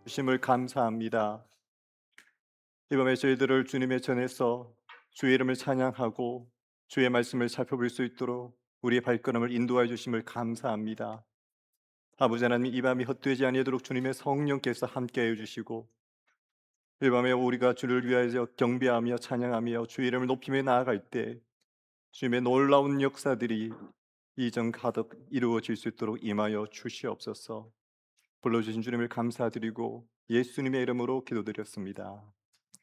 주심을 감사합니다. 이밤에 저희들을 주님의 전에서 주의 이름을 찬양하고 주의 말씀을 살펴볼 수 있도록 우리의 발걸음을 인도하여 주심을 감사합니다. 아버지 하나님, 이 밤이 헛되지 아니하도록 주님의 성령께서 함께해 주시고 이 밤에 우리가 주를 위하여 경배하며 찬양하며 주의 이름을 높이며 나아갈 때 주님의 놀라운 역사들이 이전 가득 이루어질 수 있도록 임하여 주시옵소서. 불러주신 주님을 감사드리고 예수님의 이름으로 기도드렸습니다.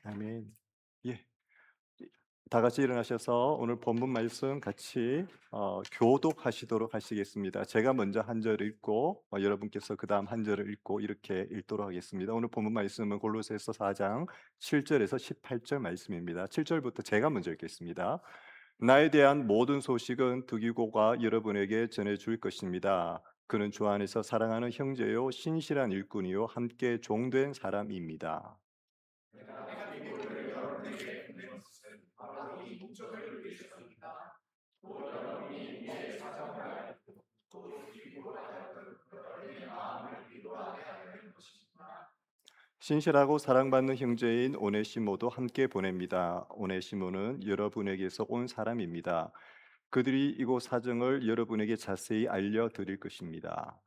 아멘. 예. 다 같이 일어나셔서 오늘 본문 말씀 같이 교독하시도록 하시겠습니다. 제가 먼저 한 절 읽고 여러분께서 그 다음 한 절을 읽고 이렇게 읽도록 하겠습니다. 오늘 본문 말씀은 골로새서 4장 7절에서 18절 말씀입니다. 7절부터 제가 먼저 읽겠습니다. 나에 대한 모든 소식은 드기고가 여러분에게 전해줄 것입니다. 그는 주 안에서 사랑하는 형제요 신실한 일꾼이요 함께 종된 사람입니다. 신실하고 사랑받는 형제인 오네시모도 함께 보냅니다. 오네시모는 여러분에게서 온 사람입니다. 그들이 이곳 사정을 여러분에게 자세히 알려드릴 것입니다.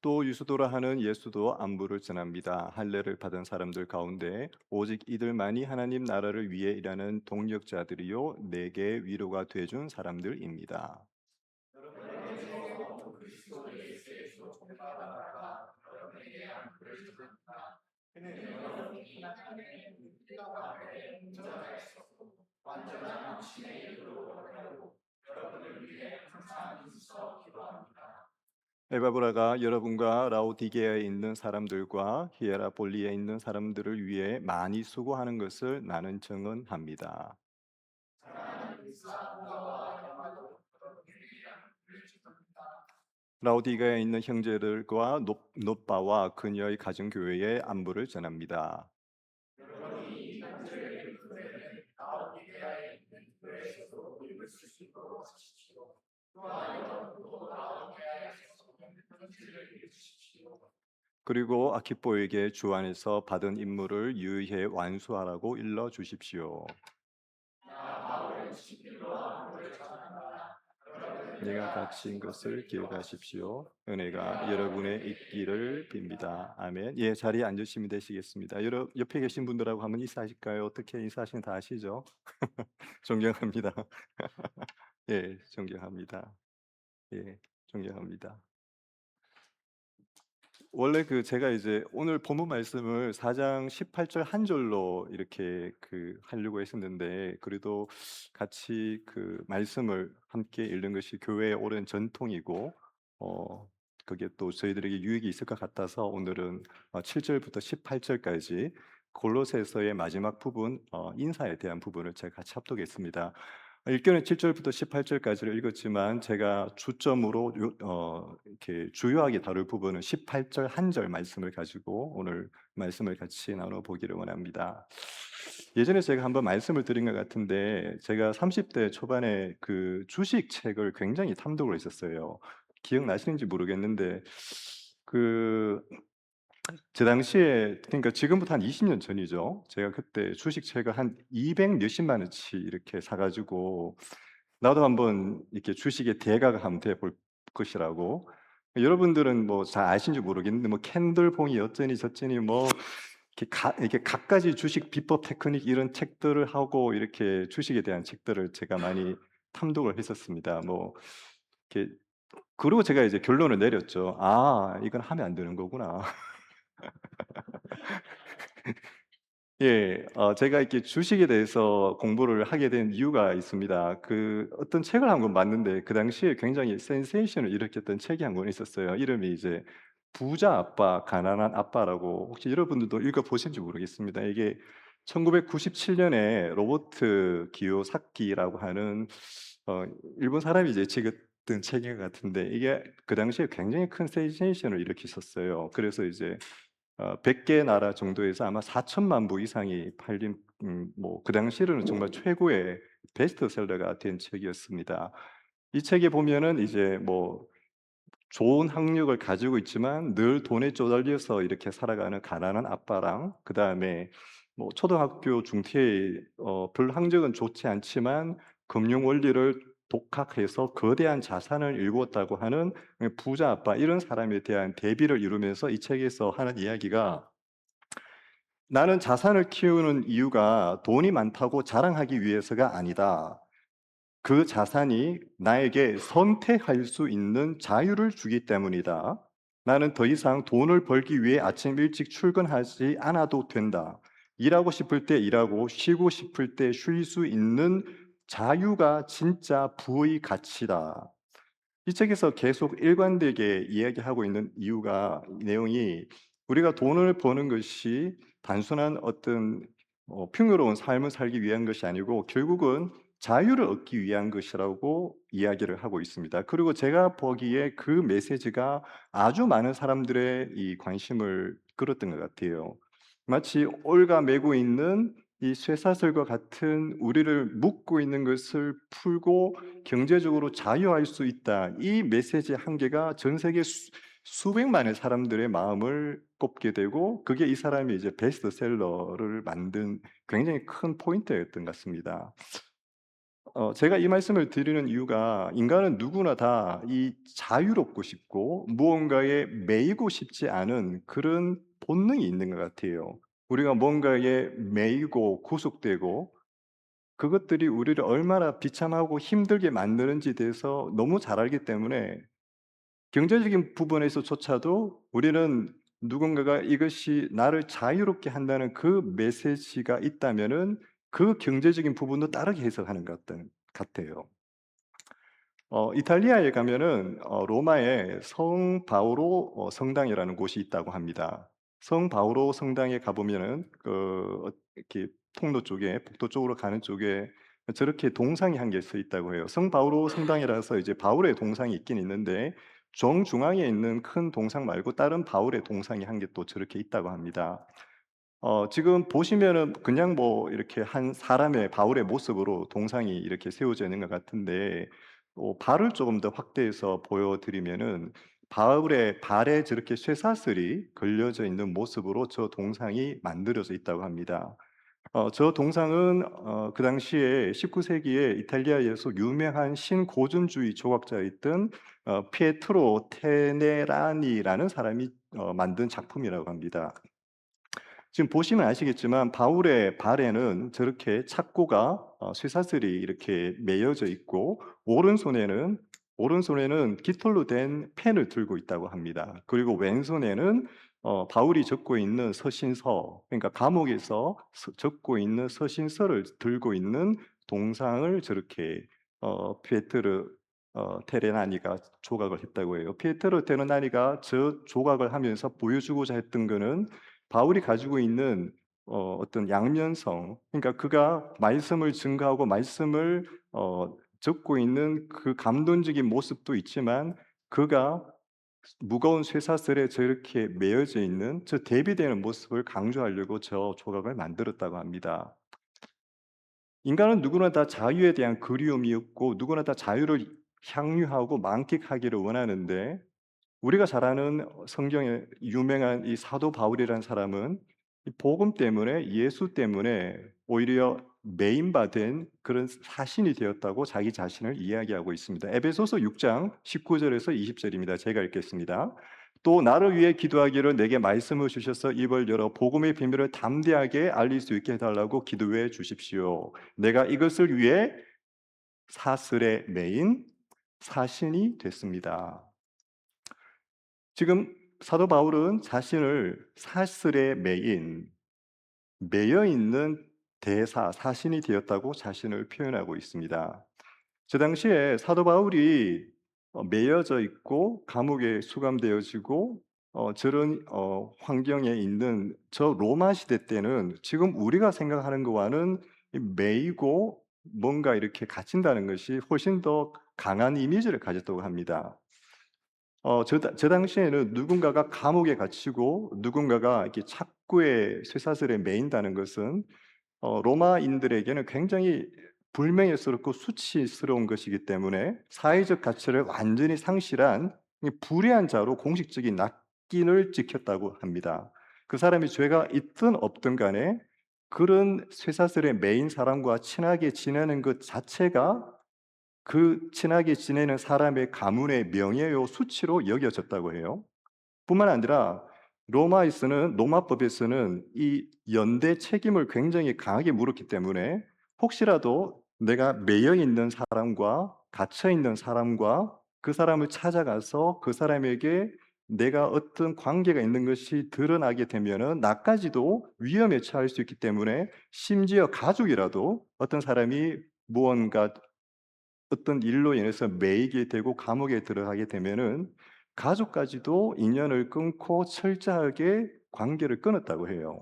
또 유수도라 하는 예수도 안부를 전합니다. 할례를 받은 사람들 가운데 오직 이들만이 하나님 나라를 위해 일하는 동력자들이요 내게 위로가 되준 사람들입니다. 에바브라가 여러분과 라오디게아에 있는 사람들과 히에라볼리에 있는 사람들을 위해 많이 수고하는 것을 나는 증언합니다. 라오디게아에 있는 형제들과 노바와 그녀의 가정교회에 안부를 전합니다. 그리고 아키포에게 주 안에서 받은 임무를 유의해 완수하라고 일러 주십시오. 내가 갇힌 것을 기억하십시오. 은혜가 여러분의 있기를 빕니다. 아멘. 예, 자리에 앉으시면 되시겠습니다. 옆에 계신 분들하고 한번 인사하실까요? 어떻게 인사하시는 다 아시죠? 존경합니다. 예, 존경합니다. 예, 존경합니다. 원래 제가 이제 오늘 본문 말씀을 4장 18절 한 절로 이렇게 하려고 했었는데 그래도 같이 말씀을 함께 읽는 것이 교회의 오랜 전통이고 그게 또 저희들에게 유익이 있을 것 같아서 오늘은 7절부터 18절까지 골로새서의 마지막 부분 인사에 대한 부분을 제가 같이 합독했습니다. 읽기는 7절부터 18절까지를 읽었지만 제가 주점으로 이렇게 주요하게 다룰 부분은 18절 한 절 말씀을 가지고 오늘 말씀을 같이 나눠 보기를 원합니다. 예전에 제가 한번 말씀을 드린 것 같은데 제가 30대 초반에 주식 책을 굉장히 탐독을 했었어요. 기억나시는지 모르겠는데 그 제 당시에 그러니까 지금부터 한 20년 전이죠. 제가 그때 주식책을 한 200 몇십만 원치 이렇게 사 가지고 나도 한번 이렇게 주식에 대가가 한번 돼 볼 것이라고. 여러분들은 뭐 잘 아시는지 모르겠는데 뭐 캔들봉이 어쩌니 저쩌니 뭐 이렇게 갖가지 주식 비법 테크닉 이런 책들을 하고 이렇게 주식에 대한 책들을 제가 많이 탐독을 했었습니다. 뭐 이렇게 그리고 제가 이제 결론을 내렸죠. '아 이건 하면 안 되는 거구나.' 예. 제가 이렇게 주식에 대해서 공부를 하게 된 이유가 있습니다. 어떤 책을 한 권 봤는데 그 당시에 굉장히 센세이션을 일으켰던 책이 한 권 있었어요. 이름이 이제 부자 아빠, 가난한 아빠라고 혹시 여러분들도 읽어 보신지 모르겠습니다. 이게 1997 년에 로버트 기요사키라고 하는 어 일본 사람이 이제 찍었던 책인 것 같은데 이게 그 당시에 굉장히 큰 센세이션을 일으켰었어요. 그래서 이제 100개 나라 정도에서 아마 4천만 부 이상이 팔린 뭐 그 당시로는 정말 최고의 베스트셀러가 된 책이었습니다. 이 책에 보면은 이제 뭐 좋은 학력을 가지고 있지만 늘 돈에 쪼달려서 이렇게 살아가는 가난한 아빠랑, 그다음에 뭐 초등학교 중퇴 별 학력은 좋지 않지만 금융 원리를 독학해서 거대한 자산을 일구었다고 하는 부자 아빠, 이런 사람에 대한 대비를 이루면서 이 책에서 하는 이야기가, "나는 자산을 키우는 이유가 돈이 많다고 자랑하기 위해서가 아니다. 그 자산이 나에게 선택할 수 있는 자유를 주기 때문이다. 나는 더 이상 돈을 벌기 위해 아침 일찍 출근하지 않아도 된다. 일하고 싶을 때 일하고 쉬고 싶을 때 쉴 수 있는 자유가 진짜 부의 가치다." 이 책에서 계속 일관되게 이야기하고 있는 이유가, 이 내용이 우리가 돈을 버는 것이 단순한 어떤 풍요로운 삶을 살기 위한 것이 아니고 결국은 자유를 얻기 위한 것이라고 이야기를 하고 있습니다. 그리고 제가 보기에 그 메시지가 아주 많은 사람들의 이 관심을 끌었던 것 같아요. 마치 올가매고 있는 이 쇠사슬과 같은 우리를 묶고 있는 것을 풀고 경제적으로 자유할 수 있다. 이 메시지의 한계가 전 세계 수백만의 사람들의 마음을 꼽게 되고, 그게 이 사람이 이제 베스트셀러를 만든 굉장히 큰 포인트였던 것 같습니다. 제가 이 말씀을 드리는 이유가, 인간은 누구나 다 이 자유롭고 싶고 무언가에 매이고 싶지 않은 그런 본능이 있는 것 같아요. 우리가 뭔가에 매이고 구속되고 그것들이 우리를 얼마나 비참하고 힘들게 만드는지에 대해서 너무 잘 알기 때문에, 경제적인 부분에서조차도 우리는 누군가가 이것이 나를 자유롭게 한다는 그 메시지가 있다면은 그 경제적인 부분도 다르게 해석하는 것 같아요. 이탈리아에 가면은 로마에 성 바오로 성당이라는 곳이 있다고 합니다. 성 바오로 성당에 가 보면은 이렇게 통로 쪽에, 북도 쪽으로 가는 쪽에 저렇게 동상이 한 개 서 있다고 해요. 성 바오로 성당이라서 이제 바울의 동상이 있긴 있는데, 정중앙에 있는 큰 동상 말고 다른 바울의 동상이 한 개 또 저렇게 있다고 합니다. 지금 보시면은 그냥 뭐 이렇게 한 사람의, 바울의 모습으로 동상이 이렇게 세워져 있는 것 같은데, 발을 조금 더 확대해서 보여 드리면은 바울의 발에 저렇게 쇠사슬이 걸려져 있는 모습으로 저 동상이 만들어져 있다고 합니다. 저 동상은 그 당시에 19 세기에 이탈리아에서 유명한 신고전주의 조각자였던 피에트로 테네라니라는 사람이 만든 작품이라고 합니다. 지금 보시면 아시겠지만 바울의 발에는 저렇게 착고가 쇠사슬이 이렇게 매여져 있고, 오른손에는 깃털로 된 펜을 들고 있다고 합니다. 그리고 왼손에는 바울이 적고 있는 서신서, 그러니까 감옥에서 적고 있는 서신서를 들고 있는 동상을 저렇게 피에트르 테레나니가 조각을 했다고 해요. 피에트르 테레나니가 저 조각을 하면서 보여주고자 했던 거는, 바울이 가지고 있는 어떤 양면성, 그러니까 그가 말씀을 증거하고 말씀을 적고 있는 그 감동적인 모습도 있지만, 그가 무거운 쇠사슬에 저렇게 매여져 있는 저 대비되는 모습을 강조하려고 저 조각을 만들었다고 합니다. 인간은 누구나 다 자유에 대한 그리움이 있고 누구나 다 자유를 향유하고 만끽하기를 원하는데, 우리가 잘 아는 성경에 유명한 이 사도 바울이라는 사람은 이 복음 때문에, 예수 때문에 오히려 매인받은 그런 사신이 되었다고 자기 자신을 이야기하고 있습니다. 에베소서 6장 19 절에서 20 절입니다. 제가 읽겠습니다. "또 나를 위해 기도하기를 내게 말씀을 주셔서 입을 열어 복음의 비밀을 담대하게 알릴 수 있게 해 달라고 기도해 주십시오. 내가 이것을 위해 사슬에 매인 사신이 됐습니다." 지금 사도 바울은 자신을 사슬에 매여 있는 대사, 사신이 되었다고 자신을 표현하고 있습니다. 저 당시에 사도 바울이 매여져 있고 감옥에 수감되어지고 저런 환경에 있는 저 로마 시대 때는 지금 우리가 생각하는 것과는 이 매이고 뭔가 이렇게 갇힌다는 것이 훨씬 더 강한 이미지를 가졌다고 합니다. 저 당시에는 누군가가 감옥에 갇히고 누군가가 이렇게 착고에 쇠사슬에 매인다는 것은 로마인들에게는 굉장히 불명예스럽고 수치스러운 것이기 때문에 사회적 가치를 완전히 상실한 이 불의한 자로 공식적인 낙인을 찍혔다고 합니다. 그 사람이 죄가 있든 없든 간에 그런 쇠사슬에 매인 사람과 친하게 지내는 것 자체가 그 친하게 지내는 사람의 가문의 명예요 수치로 여겨졌다고 해요. 뿐만 아니라 로마법에서는 이 연대 책임을 굉장히 강하게 물었기 때문에 혹시라도 내가 매여 있는 사람과 갇혀 있는 사람과 그 사람을 찾아가서 그 사람에게 내가 어떤 관계가 있는 것이 드러나게 되면은 나까지도 위험에 처할 수 있기 때문에 심지어 가족이라도 어떤 사람이 무언가 어떤 일로 인해서 매이게 되고 감옥에 들어가게 되면은 가족까지도 인연을 끊고 철저하게 관계를 끊었다고 해요.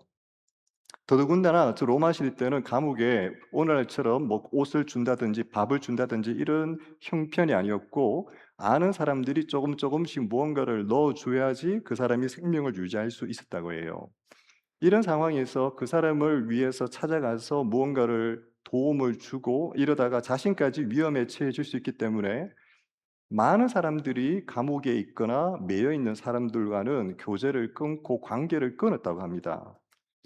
더더군다나 저 로마 시대 때는 감옥에 오늘날처럼 뭐 옷을 준다든지 밥을 준다든지 이런 형편이 아니었고 아는 사람들이 조금씩 무언가를 넣어 줘야지 그 사람이 생명을 유지할 수 있었다고 해요. 이런 상황에서 그 사람을 위해서 찾아가서 무언가를 도움을 주고 이러다가 자신까지 위험에 처해질 수 있기 때문에 많은 사람들이 감옥에 있거나 매여 있는 사람들과는 교제를 끊고 관계를 끊었다고 합니다.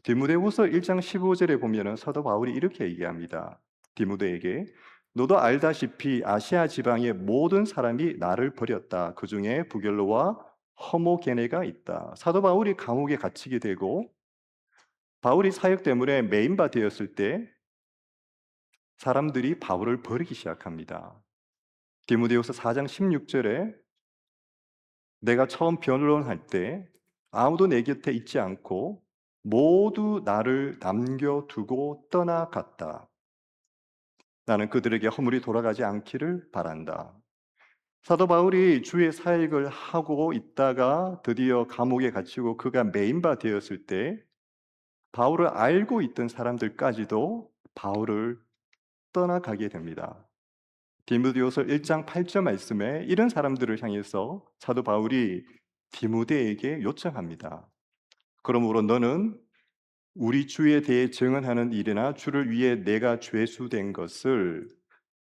디모데후서 1장 15절에 보면은 사도 바울이 이렇게 얘기합니다. 디모데에게 너도 알다시피 아시아 지방의 모든 사람이 나를 버렸다. 그중에 부gel로와 허모게네가 있다. 사도 바울이 감옥에 갇히게 되고 바울이 사역 때문에 메인바 되었을 때 사람들이 바울을 버리기 시작합니다. 디모데후서 4장 16절에 내가 처음 변론할 때 아무도 내 곁에 있지 않고 모두 나를 남겨두고 떠나갔다. 나는 그들에게 허물이 돌아가지 않기를 바란다. 사도 바울이 주의 사역을 하고 있다가 드디어 감옥에 갇히고 그가 메인바 되었을 때 바울을 알고 있던 사람들까지도 바울을 떠나가게 됩니다. 디모데후서 1장 8절 말씀에 이런 사람들을 향해서 사도 바울이 디모데에게 요청합니다. 그러므로 너는 우리 주에 대해 증언하는 일이나 주를 위해 내가 죄수된 것을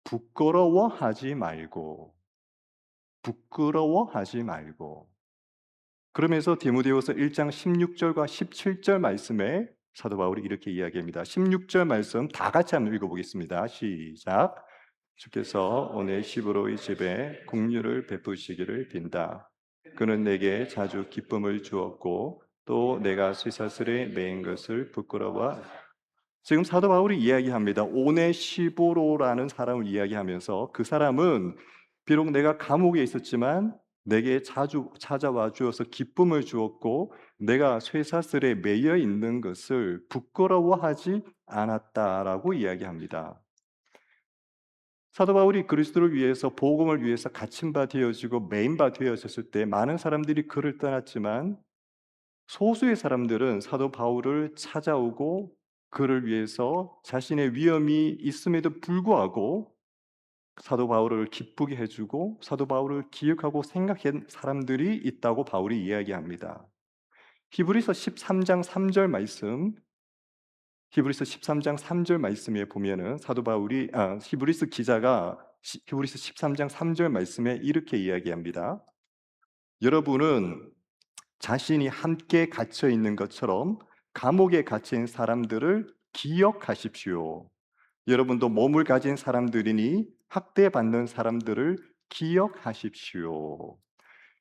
부끄러워하지 말고 부끄러워하지 말고 그러면서 디모데후서 1장 16절과 17절 말씀에 사도 바울이 이렇게 이야기합니다. 16절 말씀 다 같이 한번 읽어보겠습니다. 시작. 주께서 오늘 시브로의 집에 긍휼을 베푸시기를 빈다. 그는 내게 자주 기쁨을 주었고 또 내가 쇠사슬에 매인 것을 부끄러워. 지금 사도 바울이 이야기합니다. 오네시보로라는 사람을 이야기하면서 그 사람은 비록 내가 감옥에 있었지만 내게 자주 찾아와 주어서 기쁨을 주었고 내가 쇠사슬에 매여 있는 것을 부끄러워하지 않았다라고 이야기합니다. 사도 바울이 그리스도를 위해서 복음을 위해서 갇힌 바 되어지고 매인 바 되어졌을 때 많은 사람들이 그를 떠났지만 소수의 사람들은 사도 바울을 찾아오고 그를 위해서 자신의 위험이 있음에도 불구하고 사도 바울을 기쁘게 해주고 사도 바울을 기억하고 생각한 사람들이 있다고 바울이 이야기합니다. 히브리서 13장 3절 말씀 히브리서 13장 3절 말씀에 보면은 사도 바울이 히브리서 기자가 히브리서 13장 3절 말씀에 이렇게 이야기합니다. 여러분은 자신이 함께 갇혀 있는 것처럼 감옥에 갇힌 사람들을 기억하십시오. 여러분도 몸을 가진 사람들이니 학대받는 사람들을 기억하십시오.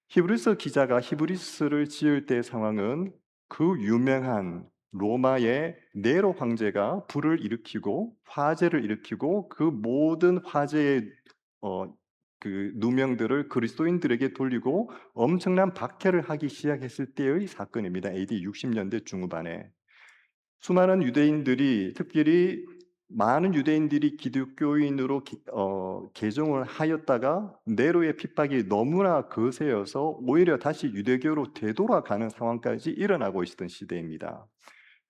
히브리서 기자가 히브리서를 지을 때 상황은 그 유명한 로마의 네로 황제가 불을 일으키고 화재를 일으키고 그 모든 화재의 어, 그 누명들을 그리스도인들에게 돌리고 엄청난 박해를 하기 시작했을 때의 사건입니다. AD 60년대 중후반에 수많은 유대인들이 특별히 많은 유대인들이 기독교인으로 개종을 하였다가 네로의 핍박이 너무나 거세여서 오히려 다시 유대교로 되돌아가는 상황까지 일어나고 있었던 시대입니다.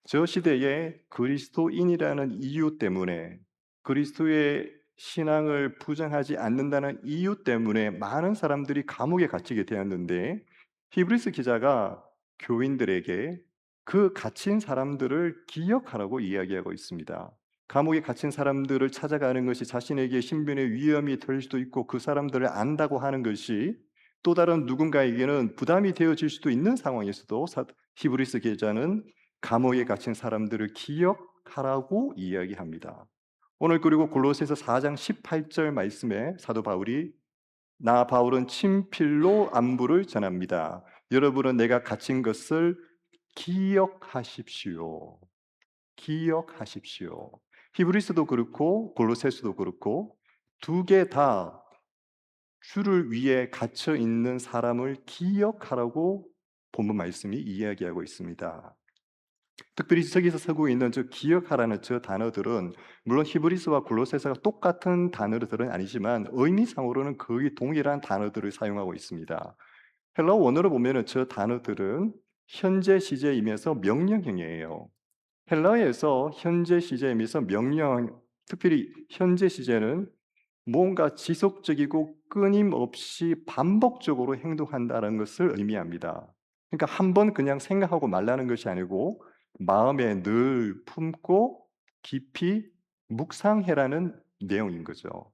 저 시대에 그리스도인이라는 이유 때문에 그리스도의 신앙을 부정하지 않는다는 이유 때문에 많은 사람들이 감옥에 갇히게 되었는데, 히브리스 기자가 교인들에게 그 갇힌 사람들을 기억하라고 이야기하고 있습니다. 감옥에 갇힌 사람들을 찾아가는 것이 자신에게 신변의 위험이 될 수도 있고, 그 사람들을 안다고 하는 것이 또 다른 누군가에게는 부담이 되어질 수도 있는 상황에서도 히브리스 기자는 감옥에 갇힌 사람들을 기억하라고 이야기합니다. 오늘 그리고 골로새서 4장 18절 말씀에 사도 바울이 나 바울은 친필로 안부를 전합니다. 여러분은 내가 갇힌 것을 기억하십시오. 기억하십시오. 히브리서도 그렇고 골로새서도 그렇고 두 개 다 주를 위해 갇혀 있는 사람을 기억하라고 본문 말씀이 이야기하고 있습니다. 특별히 저기서 쓰고 있는 저 기억하라는 저 단어들은 물론 히브리서와 골로새서가 똑같은 단어들은 아니지만 의미상으로는 거의 동일한 단어들을 사용하고 있습니다. 헬라어 원어로 보면은 저 단어들은 현재 시제이면서 명령형이에요. 헬라어에서 현재 시제이면서 명령, 특별히 현재 시제는 뭔가 지속적이고 끊임없이 반복적으로 행동한다는 것을 의미합니다. 그러니까 한 번 그냥 생각하고 말라는 것이 아니고 마음에 늘 품고 깊이 묵상해라는 내용인 거죠.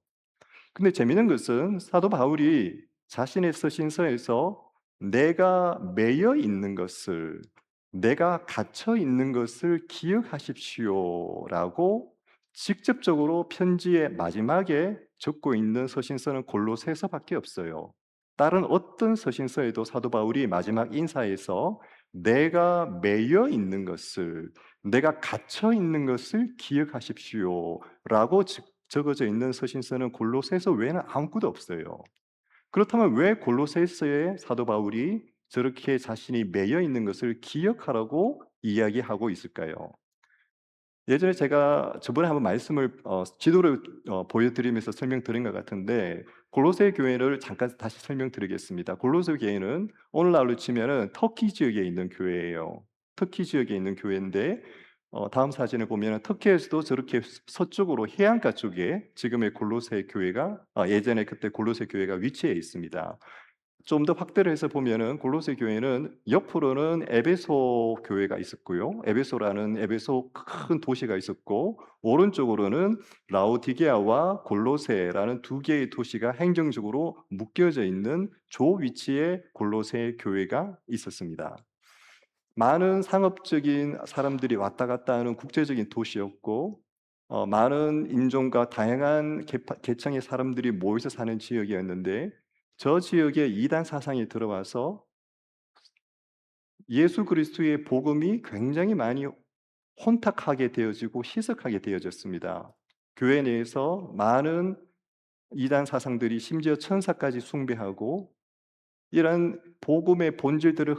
근데 재미있는 것은 사도 바울이 자신의 서신서에서 내가 매여 있는 것을, 내가 갇혀 있는 것을 기억하십시오라고 직접적으로 편지의 마지막에 적고 있는 서신서는 골로새서밖에 없어요. 다른 어떤 서신서에도 사도 바울이 마지막 인사에서 내가 매여 있는 것을, 내가 갇혀 있는 것을 기억하십시오라고 적어져 있는 서신서는 골로새서 외에는 아무것도 없어요. 그렇다면 왜 골로새서에 사도 바울이 저렇게 자신이 매여 있는 것을 기억하라고 이야기하고 있을까요? 예전에 제가 저번에 한번 말씀을 지도를 보여드리면서 설명드린 것 같은데, 골로새 교회를 잠깐 다시 설명드리겠습니다. 골로새 교회는 오늘날로 치면은 터키 지역에 있는 교회예요. 터키 지역에 있는 교회인데 다음 사진을 보면 터키에서도 저렇게 서쪽으로 해안가 쪽에 지금의 골로새 교회가 예전에 그때 골로새 교회가 위치해 있습니다. 좀 더 확대를 해서 보면은 골로새 교회는 옆으로는 에베소 교회가 있었고요. 에베소라는 에베소 큰 도시가 있었고, 오른쪽으로는 라오디게아와 골로새라는 두 개의 도시가 행정적으로 묶여져 있는 조 위치에 골로새 교회가 있었습니다. 많은 상업적인 사람들이 왔다 갔다 하는 국제적인 도시였고, 많은 인종과 다양한 계층의 사람들이 모여서 사는 지역이었는데, 저 지역에 이단 사상이 들어와서 예수 그리스도의 복음이 굉장히 많이 혼탁하게 되어지고 희석하게 되어졌습니다. 교회 내에서 많은 이단 사상들이 심지어 천사까지 숭배하고, 이런 복음의 본질들을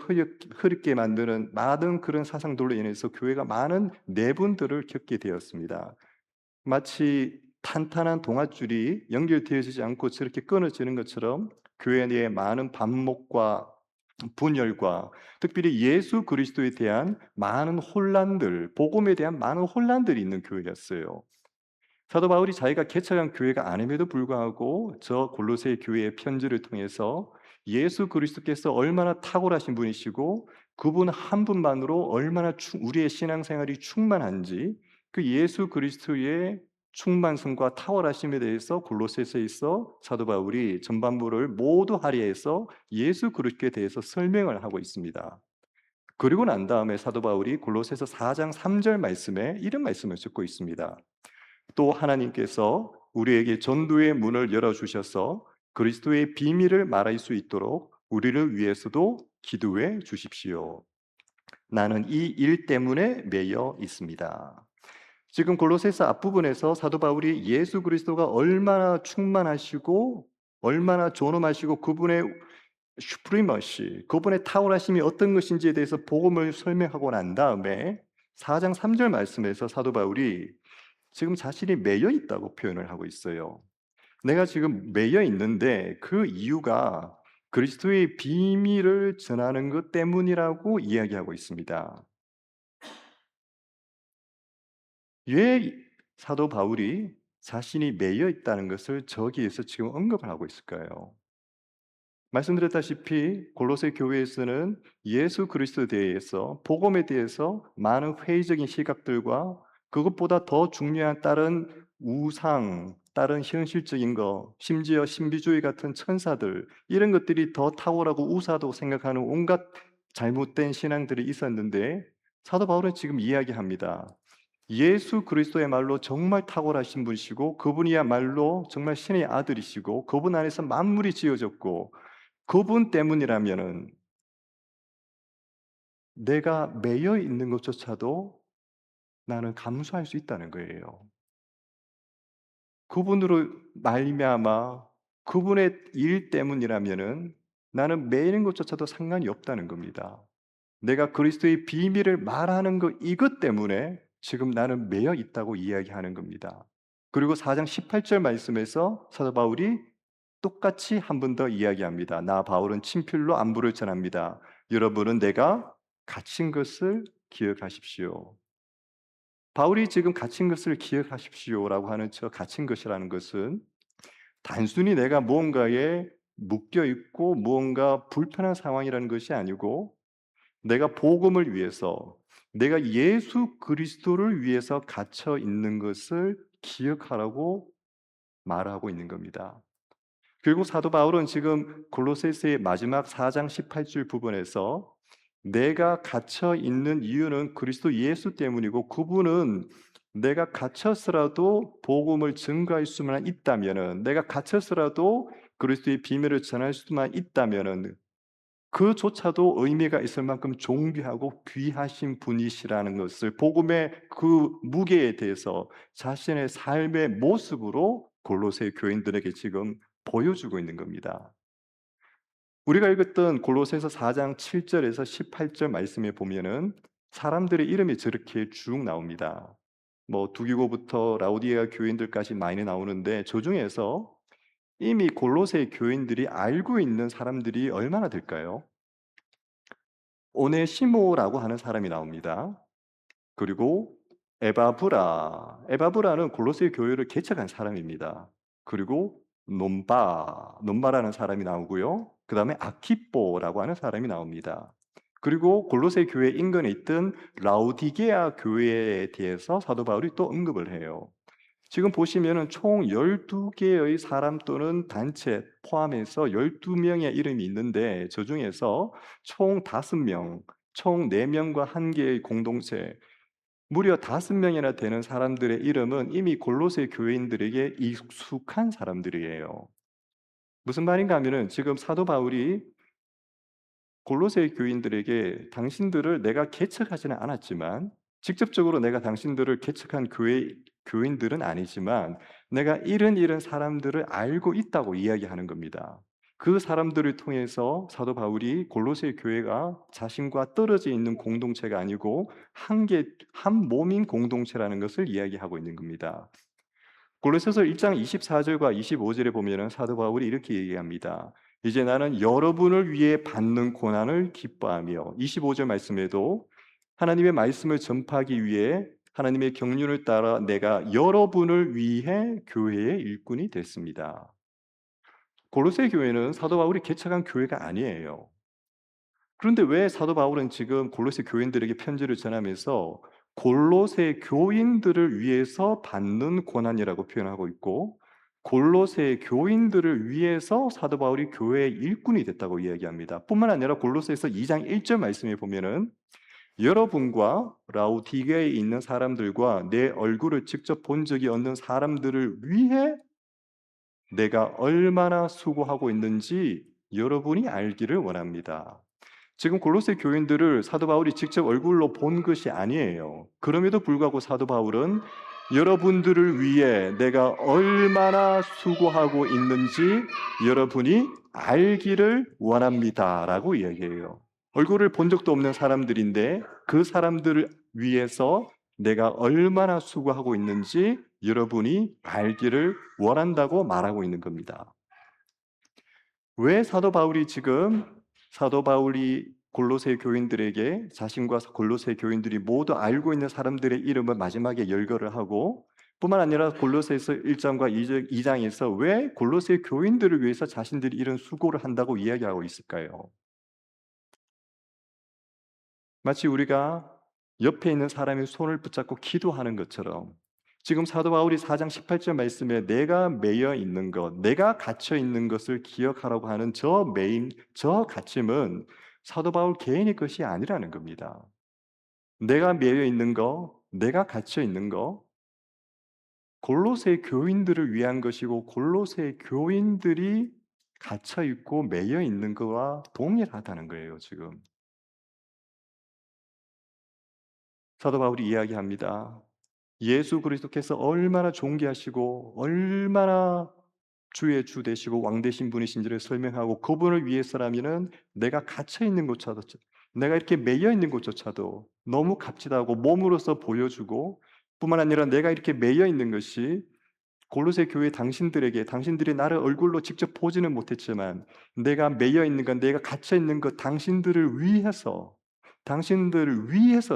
흐릿게 만드는 많은 그런 사상들로 인해서 교회가 많은 내분들을 겪게 되었습니다. 마치 탄탄한 동아줄이 연결되어지지 않고 저렇게 끊어지는 것처럼 교회 내에 많은 반목과 분열과 특별히 예수 그리스도에 대한 많은 혼란들, 복음에 대한 많은 혼란들이 있는 교회였어요. 사도 바울이 자기가 개척한 교회가 아님에도 불구하고 저 골로새 교회의 편지를 통해서 예수 그리스도께서 얼마나 탁월하신 분이시고 그분 한 분만으로 얼마나 우리의 신앙생활이 충만한지, 그 예수 그리스도의 충만성과 탁월하심에 대해서 골로새서에 있어 사도 바울이 전반부를 모두 할애해서 예수 그리스도에 대해서 설명을 하고 있습니다. 그리고 난 다음에 사도 바울이 골로새서 4장 3절 말씀에 이런 말씀을 적고 있습니다. 또 하나님께서 우리에게 전도의 문을 열어주셔서 그리스도의 비밀을 말할 수 있도록 우리를 위해서도 기도해 주십시오. 나는 이 일 때문에 매여 있습니다. 지금 골로새서 앞부분에서 사도 바울이 예수 그리스도가 얼마나 충만하시고 얼마나 존엄하시고 그분의 슈프리머시, 그분의 탁월하심이 어떤 것인지에 대해서 복음을 설명하고 난 다음에 4장 3절 말씀에서 사도 바울이 지금 자신이 매여 있다고 표현을 하고 있어요. 내가 지금 매여 있는데 그 이유가 그리스도의 비밀을 전하는 것 때문이라고 이야기하고 있습니다. 왜 사도 바울이 자신이 매여 있다는 것을 저기에서 지금 언급을 하고 있을까요? 말씀드렸다시피 골로새 교회에서는 예수 그리스도에 대해서 복음에 대해서 많은 회의적인 시각들과 그것보다 더 중요한 다른 우상, 다른 현실적인 것, 심지어 신비주의 같은 천사들 이런 것들이 더 탁월하고 우수하다고 생각하는 온갖 잘못된 신앙들이 있었는데 사도 바울은 지금 이야기합니다. 예수 그리스도의말로 정말 탁월하신 분이시고 그분이야말로 정말 신의 아들이시고 그분 안에서 만물이 지어졌고 그분 때문이라면은 내가 매여 있는 것조차도 나는 감수할 수 있다는 거예요. 그분으로 말미암아 그분의 일 때문이라면은 나는 매이는 것조차도 상관이 없다는 겁니다. 내가 그리스도의 비밀을 말하는 것 이것 때문에 지금 나는 매여 있다고 이야기하는 겁니다. 그리고 4장 18절 말씀에서 사도 바울이 똑같이 한 번 더 이야기합니다. 나 바울은 친필로 안부를 전합니다. 여러분은 내가 갇힌 것을 기억하십시오. 바울이 지금 갇힌 것을 기억하십시오라고 하는 저 갇힌 것이라는 것은 단순히 내가 무언가에 묶여 있고 무언가 불편한 상황이라는 것이 아니고 내가 복음을 위해서 내가 예수 그리스도를 위해서 갇혀 있는 것을 기억하라고 말하고 있는 겁니다. 그리고 사도 바울은 지금 골로새서의 마지막 4장 18절 부분에서 내가 갇혀 있는 이유는 그리스도 예수 때문이고 그분은 내가 갇혔으라도 복음을 증거할 수만 있다면은 내가 갇혔으라도 그리스도의 비밀을 전할 수만 있다면은 그조차도 의미가 있을 만큼 존귀하고 귀하신 분이시라는 것을 복음의 그 무게에 대해서 자신의 삶의 모습으로 골로새 교인들에게 지금 보여주고 있는 겁니다. 우리가 읽었던 골로새서 4장 7절에서 18절 말씀에 보면은 사람들의 이름이 저렇게 쭉 나옵니다. 뭐 두기고부터 라우디게아 교인들까지 많이 나오는데 저중에서 이미 골로새 교인들이 알고 있는 사람들이 얼마나 될까요? 오네시모라고 하는 사람이 나옵니다. 그리고 에바브라는 골로새 교회를 개척한 사람입니다. 그리고 논바라는 사람이 나오고요. 그다음에 아키뽀라고 하는 사람이 나옵니다. 그리고 골로새 교회 인근에 있던 라우디게아 교회에 대해서 사도 바울이 또 언급을 해요. 지금 보시면은 총 12개의 사람 또는 단체 포함해서 12명의 이름이 있는데 저중에서 총 5명, 총 4명과 1개의 공동체 무려 5명이나 되는 사람들의 이름은 이미 골로새 교인들에게 익숙한 사람들이에요. 무슨 말인가 하면은 지금 사도 바울이 골로새 교인들에게 당신들을 내가 개척하지는 않았지만 직접적으로 내가 당신들을 개척한 교인들은 아니지만 내가 이런 사람들을 알고 있다고 이야기하는 겁니다. 그 사람들을 통해서 사도 바울이 골로새 교회가 자신과 떨어져 있는 공동체가 아니고 한 몸인 공동체라는 것을 이야기하고 있는 겁니다. 골로새서 1장 24절과 25절에 보면은 사도 바울이 이렇게 얘기합니다. 이제 나는 여러분을 위해 받는 고난을 기뻐하며 25절 말씀에도 하나님의 말씀을 전파하기 위해 하나님의 경륜을 따라 내가 여러분을 위해 교회의 일꾼이 됐습니다. 골로새 교회는 사도 바울이 개척한 교회가 아니에요. 그런데 왜 사도 바울은 지금 골로새 교인들에게 편지를 전하면서 골로새 교인들을 위해서 받는 고난이라고 표현하고 있고 골로새 교인들을 위해서 사도 바울이 교회의 일꾼이 됐다고 이야기합니다. 뿐만 아니라 골로새서 2장 1절 말씀에 보면은 여러분과 라우디게아에 있는 사람들과 내 얼굴을 직접 본 적이 없는 사람들을 위해 내가 얼마나 수고하고 있는지 여러분이 알기를 원합니다. 지금 골로새 교인들을 사도 바울이 직접 얼굴로 본 것이 아니에요. 그럼에도 불구하고 사도 바울은 여러분들을 위해 내가 얼마나 수고하고 있는지 여러분이 알기를 원합니다라고 이야기해요. 얼굴을 본 적도 없는 사람들인데 그 사람들을 위해서 내가 얼마나 수고하고 있는지 여러분이 알기를 원한다고 말하고 있는 겁니다. 왜 사도 바울이 골로새 교인들에게 자신과 골로새 교인들이 모두 알고 있는 사람들의 이름을 마지막에 열거를 하고 뿐만 아니라 골로새서 1장과 2장에서 왜 골로새 교인들을 위해서 자신들이 이런 수고를 한다고 이야기하고 있을까요? 마치 우리가 옆에 있는 사람의 손을 붙잡고 기도하는 것처럼 지금 사도 바울이 4장 18절 말씀에 내가 매여 있는 것, 내가 갇혀 있는 것을 기억하라고 하는 저 갇힘은 사도 바울 개인의 것이 아니라는 겁니다. 내가 매여 있는 거, 내가 갇혀 있는 거, 골로새 교인들을 위한 것이고 골로새 교인들이 갇혀 있고 매여 있는 거와 동일하다는 거예요, 지금. 사도 바울이 이야기합니다. 예수 그리스도께서 얼마나 존귀하시고 얼마나 주의 주 되시고 왕 되신 분이신지를 설명하고 그분을 위해서라면은 내가 갇혀 있는 곳조차도 내가 이렇게 매여 있는 곳조차도 너무 값지다고 몸으로써 보여주고 뿐만 아니라 내가 이렇게 매여 있는 것이 골로새 교회 당신들에게 당신들이 나를 얼굴로 직접 보지는 못했지만 내가 매여 있는 것, 내가 갇혀 있는 것 당신들을 위해서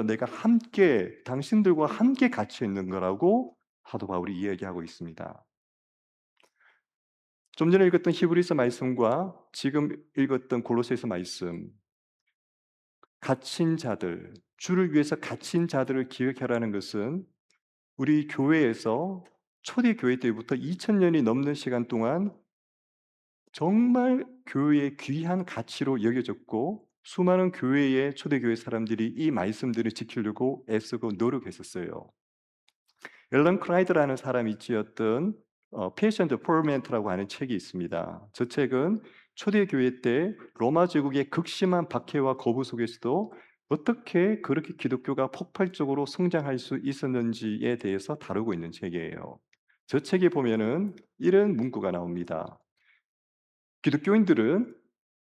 내가 함께 당신들과 함께 갇혀 있는 거라고 사도 바울이 이야기하고 있습니다. 좀 전에 읽었던 히브리서 말씀과 지금 읽었던 골로새서 말씀, 갇힌 자들, 주를 위해서 갇힌 자들을 기억하라는 것은 우리 교회에서 초대 교회 때부터 2000년이 넘는 시간 동안 정말 교회의 귀한 가치로 여겨졌고 수많은 교회의 초대교회 사람들이 이 말씀들을 지키려고 애쓰고 노력했었어요. 앨런 크라이드라는 사람이 지었던 Passion the Torment라고 하는 책이 있습니다. 저 책은 초대교회 때 로마 제국의 극심한 박해와 거부 속에서도 어떻게 그렇게 기독교가 폭발적으로 성장할 수 있었는지에 대해서 다루고 있는 책이에요. 저 책에 보면은 이런 문구가 나옵니다. 기독교인들은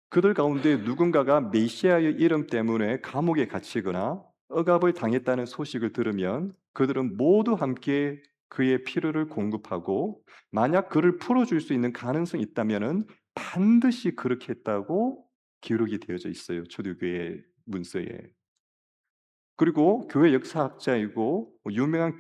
그들 가운데 누군가가 메시아의 이름 때문에 감옥에 갇히거나 억압을 당했다는 소식을 들으면 그들은 모두 함께 그의 필요를 공급하고 만약 그를 풀어줄 수 있는 가능성이 있다면 반드시 그렇게 했다고 기록이 되어져 있어요. 초대교회 문서에. 그리고 교회 역사학자이고 유명한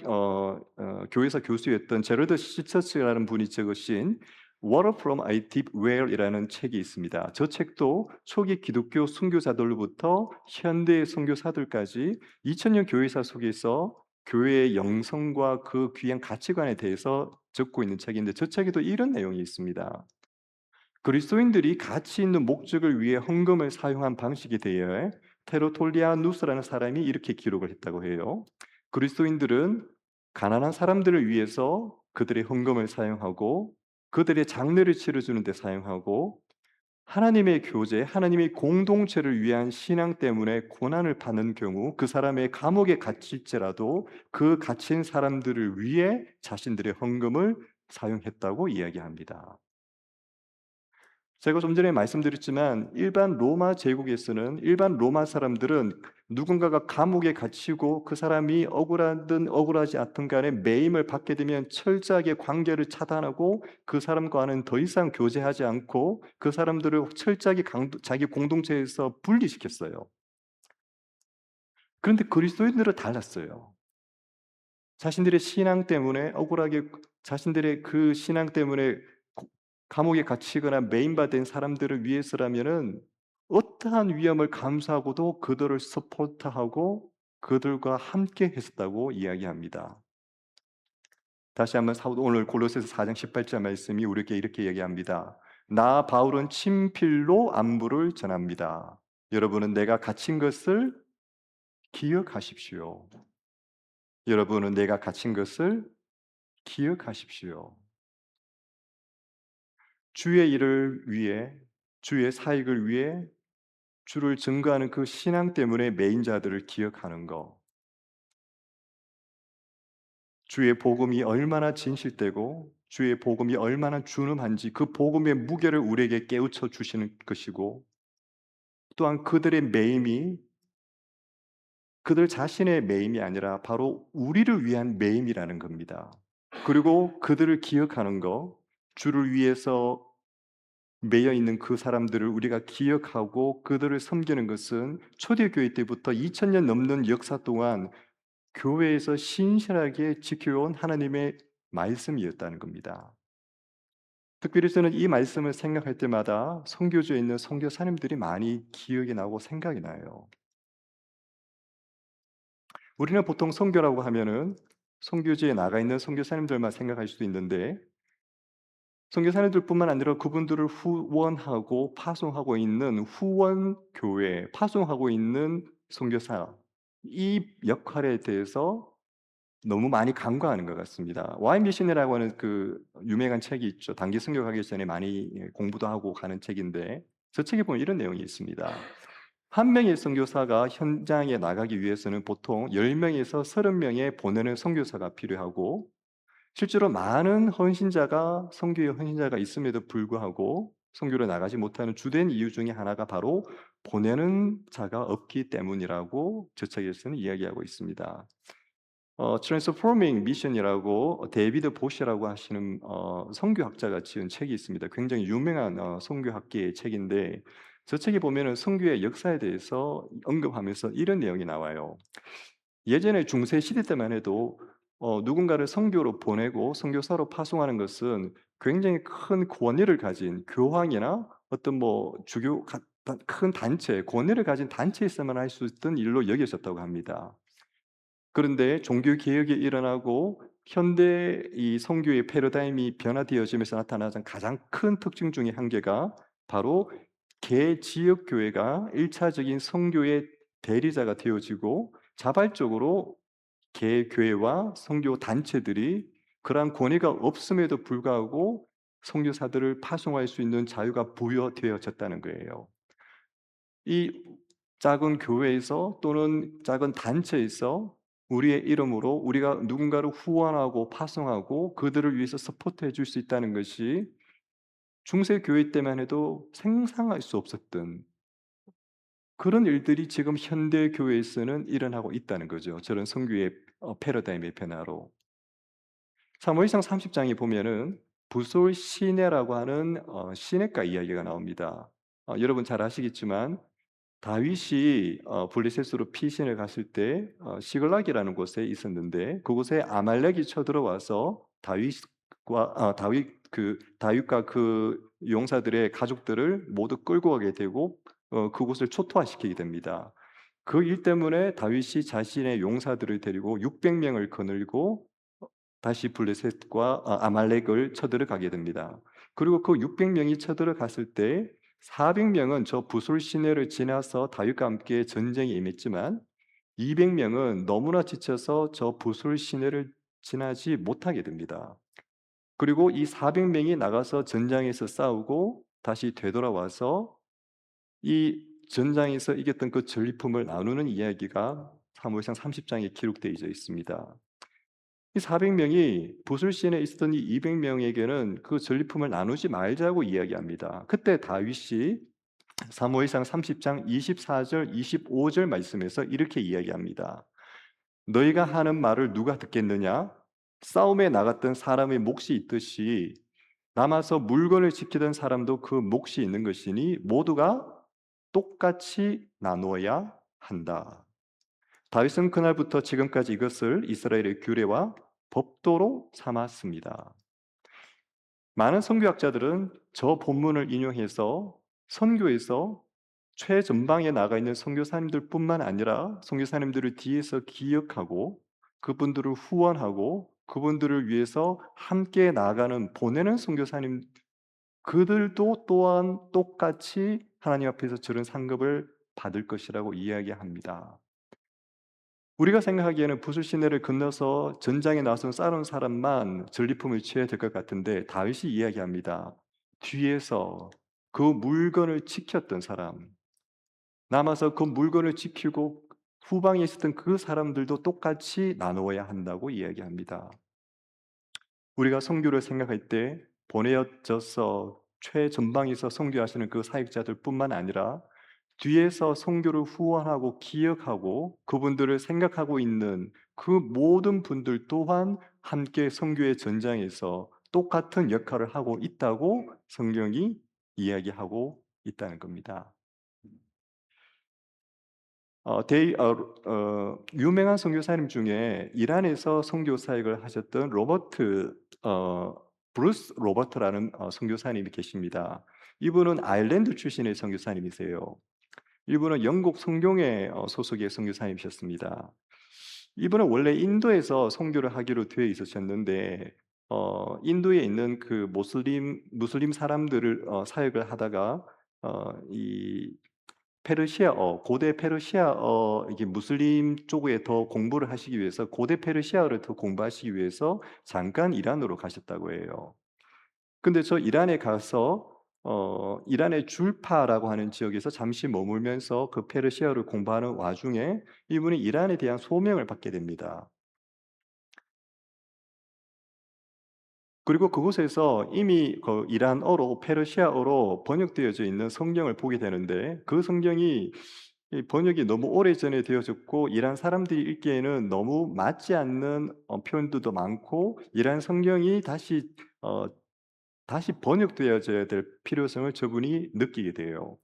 교회사 교수였던 제러드 시처스라는 분이 적으신 Water from a Deep Well이라는 책이 있습니다. 저 책도 초기 기독교 선교사들로부터 현대 선교사들까지 2000년 교회사 속에서 교회의 영성과 그 귀한 가치관에 대해서 적고 있는 책인데 저 책에도 이런 내용이 있습니다. 그리스도인들이 가치 있는 목적을 위해 헌금을 사용한 방식에 대해 테로톨리아누스라는 사람이 이렇게 기록을 했다고 해요. 그리스도인들은 가난한 사람들을 위해서 그들의 헌금을 사용하고 그들의 장례를 치러주는 데 사용하고 하나님의 교제, 하나님의 공동체를 위한 신앙 때문에 고난을 받는 경우 그 사람의 감옥에 갇힐지라도 그 갇힌 사람들을 위해 자신들의 헌금을 사용했다고 이야기합니다. 제가 좀 전에 말씀드렸지만 일반 로마 제국에서는 일반 로마 사람들은 누군가가 감옥에 갇히고 그 사람이 억울하든 억울하지 않든 간에 매임을 받게 되면 철저하게 관계를 차단하고 그 사람과는 더 이상 교제하지 않고 그 사람들을 철저하게 자기 공동체에서 분리시켰어요. 그런데 그리스도인들은 달랐어요. 자신들의 신앙 때문에 억울하게 자신들의 그 신앙 때문에 고 감옥에 갇히거나 매임받은 사람들을 위해서라면은 어떠한 위험을 감수하고도 그들을 서포트하고 그들과 함께 했었다고 이야기합니다. 다시 한번 오늘 골로새서 4장 18절 말씀이 우리에게 이렇게 얘기합니다. 나 바울은 친필로 안부를 전합니다. 여러분은 내가 갇힌 것을 기억하십시오. 여러분은 내가 갇힌 것을 기억하십시오. 주의 일을 위해 주의 사익을 위해 주를 증거하는 그 신앙 때문에 매인 자들을 기억하는 것. 주의 복음이 얼마나 진실되고 주의 복음이 얼마나 준엄한지 그 복음의 무게를 우리에게 깨우쳐 주시는 것이고 또한 그들의 매임이 그들 자신의 매임이 아니라 바로 우리를 위한 매임이라는 겁니다. 그리고 그들을 기억하는 것, 주를 위해서 매여 있는 그 사람들을 우리가 기억하고 그들을 섬기는 것은 초대교회 때부터 2000년 넘는 역사 동안 교회에서 신실하게 지켜온 하나님의 말씀이었다는 겁니다. 특별히 저는 이 말씀을 생각할 때마다 선교지에 있는 선교사님들이 많이 기억이 나고 생각이 나요. 우리는 보통 선교라고 하면은 선교지에 나가 있는 선교사님들만 생각할 수도 있는데, 선교사님들뿐만 아니라 그분들을 후원하고 파송하고 있는 후원 교회, 파송하고 있는 선교사, 이 역할에 대해서 너무 많이 간과하는 것 같습니다. 와인 미션이라고 하는 그 유명한 책이 있죠. 단기 선교 가기 전에 많이 공부도 하고 가는 책인데, 저 책에 보면 이런 내용이 있습니다. 한 명의 선교사가 현장에 나가기 위해서는 보통 10명에서 30명의 보내는 선교사가 필요하고, 실제로 많은 헌신자가 선교의 헌신자가 있음에도 불구하고 선교를 나가지 못하는 주된 이유 중에 하나가 바로 보내는 자가 없기 때문이라고 저 책에서는 이야기하고 있습니다. Transforming Mission이라고 데이비드 보시라고 하시는 선교학자가 지은 책이 있습니다. 굉장히 유명한 선교학계의 책인데, 저 책에 보면은 선교의 역사에 대해서 언급하면서 이런 내용이 나와요. 예전에 중세 시대 때만 해도 누군가를 선교로 보내고 선교사로 파송하는 것은 굉장히 큰 권위를 가진 교황이나 어떤 뭐 주교 큰 단체, 권위를 가진 단체에서만 할 수 있던 일로 여겨졌다고 합니다. 그런데 종교 개혁이 일어나고 현대 이 선교의 패러다임이 변화되어지면서 나타나는 가장 큰 특징 중에 한 개가 바로 개 지역 교회가 1차적인 선교의 대리자가 되어지고, 자발적으로 개 교회와 선교 단체들이 그러한 권위가 없음에도 불구하고 선교사들을 파송할 수 있는 자유가 부여되어졌다는 거예요. 이 작은 교회에서 또는 작은 단체에서 우리의 이름으로 우리가 누군가를 후원하고 파송하고 그들을 위해서 서포트해 줄 수 있다는 것이 중세 교회 때만 해도 상상할 수 없었던 그런 일들이 지금 현대 교회에서는 일어나고 있다는 거죠. 저런 선교의 패러다임의 변화로. 사무엘상 30장에 보면은 부솔 시내라고 하는 시내가 이야기가 나옵니다. 여러분 잘 아시겠지만 다윗이 블레셋으로 피신을 갔을 때 시글락이라는 곳에 있었는데, 그곳에 아말렉이 쳐들어와서 다윗과 그 용사들의 가족들을 모두 끌고 가게 되고 그곳을 초토화시키게 됩니다. 그 일 때문에 다윗이 자신의 용사들을 데리고 600명을 거느리고 다시 블레셋과 아말렉을 쳐들어가게 됩니다. 그리고 그 600명이 쳐들어갔을 때 400명은 저 부솔 시내를 지나서 다윗과 함께 전쟁에 임했지만, 200명은 너무나 지쳐서 저 부솔 시내를 지나지 못하게 됩니다. 그리고 이 400명이 나가서 전장에서 싸우고 다시 되돌아와서 이 전장에서 이겼던 그 전리품을 나누는 이야기가 사무엘상 30장에 기록되어 있습니다. 이 400명이 부술시에 있었던 이 200명에게는 그 전리품을 나누지 말자고 이야기합니다. 그때 다윗이 사무엘상 30장 24절 25절 말씀에서 이렇게 이야기합니다. 너희가 하는 말을 누가 듣겠느냐? 싸움에 나갔던 사람의 몫이 있듯이 남아서 물건을 지키던 사람도 그 몫이 있는 것이니 모두가 똑같이 나누어야 한다. 다윗은 그날부터 지금까지 이것을 이스라엘의 규례와 법도로 삼았습니다. 많은 선교학자들은 저 본문을 인용해서 선교에서 최전방에 나가 있는 선교사님들뿐만 아니라 선교사님들을 뒤에서 기억하고 그분들을 후원하고 그분들을 위해서 함께 나가는 보내는 선교사님, 그들도 또한 똑같이 하나님 앞에서 저런 상급을 받을 것이라고 이야기합니다. 우리가 생각하기에는 부술 시내를 건너서 전장에 나선 싸운 사람만 전리품을 취해야 될 것 같은데, 다윗이 이야기합니다. 뒤에서 그 물건을 지켰던 사람, 남아서 그 물건을 지키고 후방에 있었던 그 사람들도 똑같이 나누어야 한다고 이야기합니다. 우리가 선교를 생각할 때 보내어져서 최전방에서 선교하시는 그 사역자들뿐만 아니라 뒤에서 선교를 후원하고 기억하고 그분들을 생각하고 있는 그 모든 분들 또한 함께 선교의 전장에서 똑같은 역할을 하고 있다고 성경이 이야기하고 있다는 겁니다. 유명한 선교사님 중에 이란에서 선교 사역을 하셨던 어 브루스 로버트라는 선교사님이 계십니다. 이분은 아일랜드 출신의 선교사님이세요. 이분은 영국 성경회 소속의 선교사님이셨습니다. 이분은 원래 인도에서 선교를 하기로 되어 있으셨는데 인도에 있는 그 무슬림 사람들을 사역을 하다가 이 페르시아어, 고대 페르시아어, 이게 무슬림 쪽에 더 공부를 하시기 위해서 고대 페르시아어를 더 공부하시기 위해서 잠깐 이란으로 가셨다고 해요. 근데 저 이란에 가서 이란의 줄파라고 하는 지역에서 잠시 머물면서 그 페르시아어를 공부하는 와중에 이분이 이란에 대한 소명을 받게 됩니다. 그리고 그곳에서 이미 그 이란어로 페르시아어로 번역되어져 있는 성경을 보게 되는데 그 성경이 이 번역이 너무 오래전에 되어졌고 이란 사람들이 읽기에는 너무 맞지 않는 표현들도 많고 이란 성경이 어 다시 번역되어져야 될 필요성을 저분이 느끼게 돼요.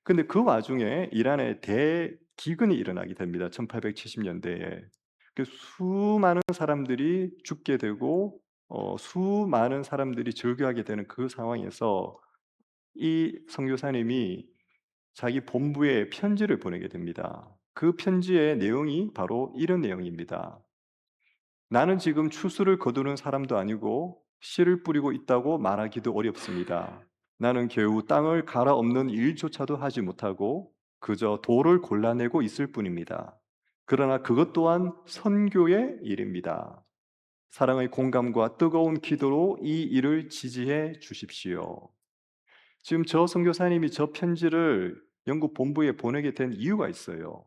근데 그 와중에 이란에 대기근이 일어나게 됩니다. 1870 년대에. 그 수많은 사람들이 죽게 되고 수많은 사람들이 절교하게 되는 그 상황에서 이 선교사님이 자기 본부에 편지를 보내게 됩니다. 그 편지의 내용이 바로 이런 내용입니다. "나는 지금 추수를 거두는 사람도 아니고 씨를 뿌리고 있다고 말하기도 어렵습니다. 나는 겨우 땅을 갈아엎는 일조차도 하지 못하고 그저 돌을 골라내고 있을 뿐입니다. 그러나 그것 또한 선교의 일입니다. 사랑의 공감과 뜨거운 기도로 이 일을 지지해 주십시오." 지금 저 선교사님이 저 편지를 영국 본부에 보내게 된 이유가 있어요.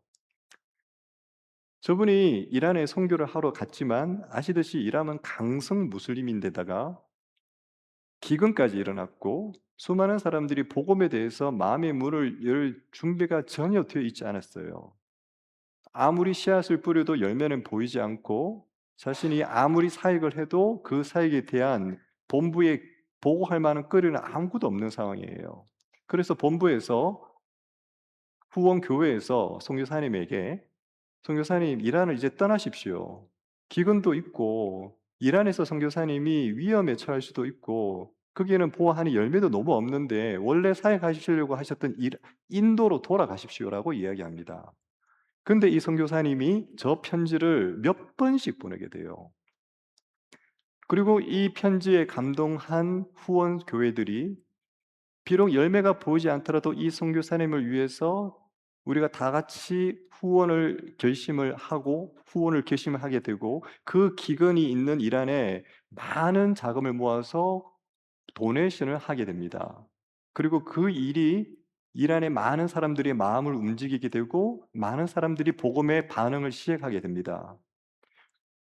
저분이 이란에 선교를 하러 갔지만 아시듯이 이란은 강성 무슬림인데다가 기근까지 일어났고 수많은 사람들이 복음에 대해서 마음의 문을 열 준비가 전혀 되어 있지 않았어요. 아무리 씨앗을 뿌려도 열매는 보이지 않고 자신이 아무리 사역을 해도 그 사역에 대한 본부에 보고할 만한 거리는 아무것도 없는 상황이에요. 그래서 본부에서 후원 교회에서 선교사님에게 "선교사님, 이란을 이제 떠나십시오. 기근도 있고 이란에서 선교사님이 위험에 처할 수도 있고 거기에는 보아하니 열매도 너무 없는데 원래 사역하시려고 하셨던 인도로 돌아가십시오."라고 이야기합니다. 근데 이 선교사님이 저 편지를 몇 번씩 보내게 돼요. 그리고 이 편지에 감동한 후원 교회들이 비록 열매가 보이지 않더라도 이 선교사님을 위해서 우리가 다 같이 후원을 결심을 하게 되고 그 기근이 있는 이란에 많은 자금을 모아서 도네이션을 하게 됩니다. 그리고 그 일이 이란의 많은 사람들의 마음을 움직이게 되고 많은 사람들이 복음에 반응을 시작하게 됩니다.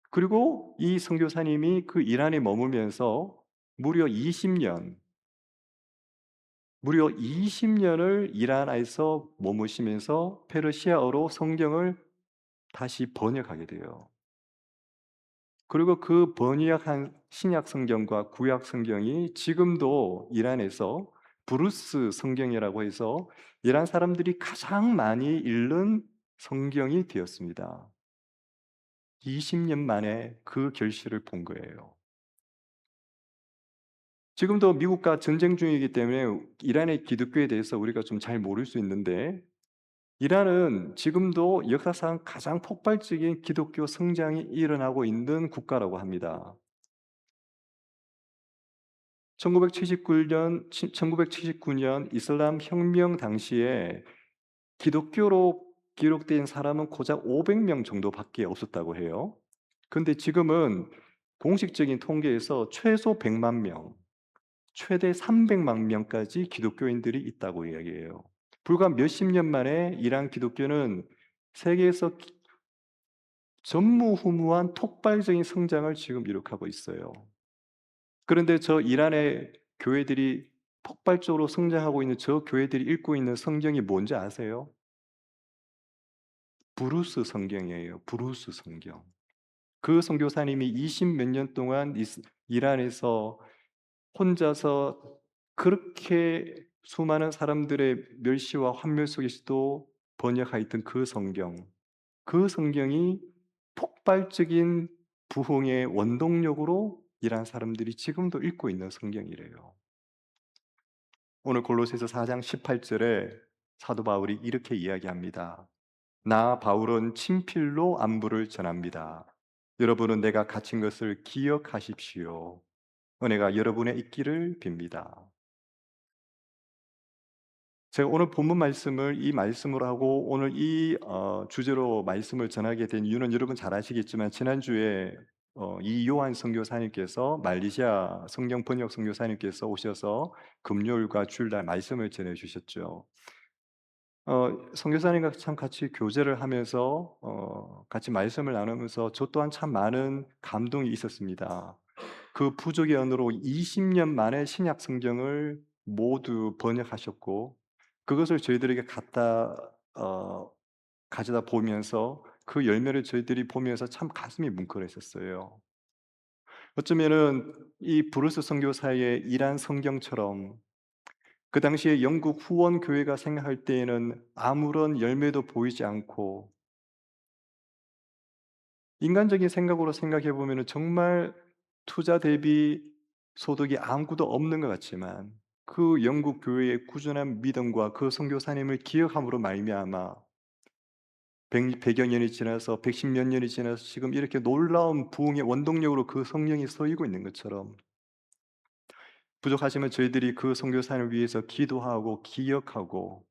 그리고 이 선교사님이 그 이란에 머물면서 무려 20 년 무려 20 년을 이란에서 머무시면서 페르시아어로 성경을 다시 번역하게 돼요. 그리고 그 번역한 신약 성경과 구약 성경이 지금도 이란에서 브루스 성경이라고 해서 이란 사람들이 가장 많이 읽는 성경이 되었습니다. 20년 만에 그 결실을 본 거예요. 지금도 미국과 전쟁 중이기 때문에 이란의 기독교에 대해서 우리가 좀 잘 모를 수 있는데 이란은 지금도 역사상 가장 폭발적인 기독교 성장이 일어나고 있는 국가라고 합니다. 1979년 이슬람 혁명 당시에 기독교로 기록된 사람은 고작 500명 정도밖에 없었다고 해요. 근데 지금은 공식적인 통계에서 최소 100만 명, 최대 300만 명까지 기독교인들이 있다고 이야기해요. 불과 몇십 년 만에 이란 기독교는 세계에서 전무후무한 폭발적인 성장을 지금 이룩하고 있어요. 그런데 저 이란의 교회들이 폭발적으로 성장하고 있는 저 교회들이 읽고 있는 성경이 뭔지 아세요? 브루스 성경이에요. 브루스 성경. 그 선교사님이 20몇 년 동안 이란에서 혼자서 그렇게 수많은 사람들의 멸시와 환멸 속에서도 번역하였던 그 성경이 폭발적인 부흥의 원동력으로 이란 사람들이 지금도 읽고 있는 성경이래요. 오늘 골로새서 4장 18절에 사도 바울이 이렇게 이야기합니다. 나 바울은 친필로 안부를 전합니다. 여러분은 내가 갇힌 것을 기억하십시오. 은혜가 여러분의 있기를 빕니다. 제가 오늘 본문 말씀을 이 말씀으로 하고 오늘 이 주제로 말씀을 전하게 된 이유는 여러분 잘 아시겠지만 지난주에 이요한 선교사님께서 말레이시아 성경 번역 선교사님께서 오셔서 금요일과 주일날 말씀을 전해 주셨죠. 선교사님과 참 같이 교제를 하면서 같이 말씀을 나누면서 저 또한 참 많은 감동이 있었습니다. 그 부족의 언어로 20년 만에 신약 성경을 모두 번역하셨고 그것을 저희들에게 어 가져다 보면서 그 열매를 저희들이 보면서 참 가슴이 뭉클했었어요. 어쩌면은 이 브루스 선교사의 일한 성경처럼 그 당시에 영국 후원 교회가 생각할 때에는 아무런 열매도 보이지 않고 인간적인 생각으로 생각해 보면은 정말 투자 대비 소득이 아무것도 없는 것 같지만 그 영국 교회의 꾸준한 믿음과 그 선교사님을 기억함으로 말미암아 100여 년이 지나서 110몇 년이 지나서 지금 이렇게 놀라운 부흥의 원동력으로 그 성령이 서이고 있는 것처럼 부족하지만 저희들이 그 선교사님을 위해서 기도하고 기억하고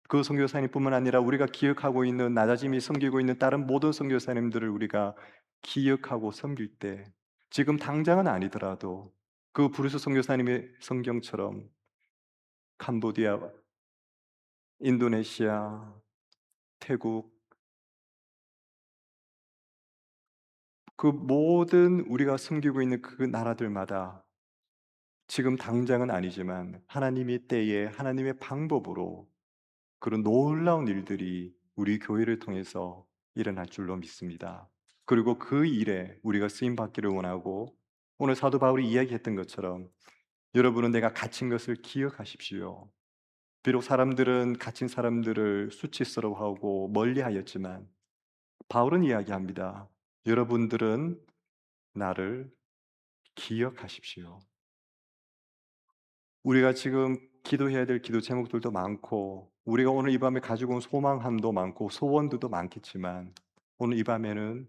그 선교사님뿐만 아니라 우리가 기억하고 있는 낮아짐이 섬기고 있는 다른 모든 선교사님들을 우리가 기억하고 섬길 때 지금 당장은 아니더라도 그 브루스 선교사님의 성경처럼 캄보디아, 인도네시아, 태국 그 모든 우리가 섬기고 있는 그 나라들마다 지금 당장은 아니지만 하나님의 때에 하나님의 방법으로 그런 놀라운 일들이 우리 교회를 통해서 일어날 줄로 믿습니다. 그리고 그 일에 우리가 쓰임 받기를 원하고 오늘 사도 바울이 이야기했던 것처럼 여러분은 내가 갇힌 것을 기억하십시오. 비록 사람들은 갇힌 사람들을 수치스러워하고 멀리하였지만 바울은 이야기합니다. 여러분들은 나를 기억하십시오. 우리가 지금 기도해야 될 기도 제목들도 많고 우리가 오늘 이 밤에 가지고 온 소망함도 많고 소원들도 많겠지만 오늘 이 밤에는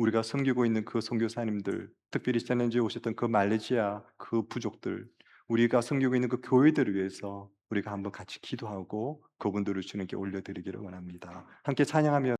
우리가 섬기고 있는 그 선교사님들, 특별히 지난주에 오셨던 그 말레이시아 그 부족들, 우리가 섬기고 있는 그 교회들을 위해서 우리가 한번 같이 기도하고 그분들을 주님께 올려드리기를 원합니다. 함께 찬양하며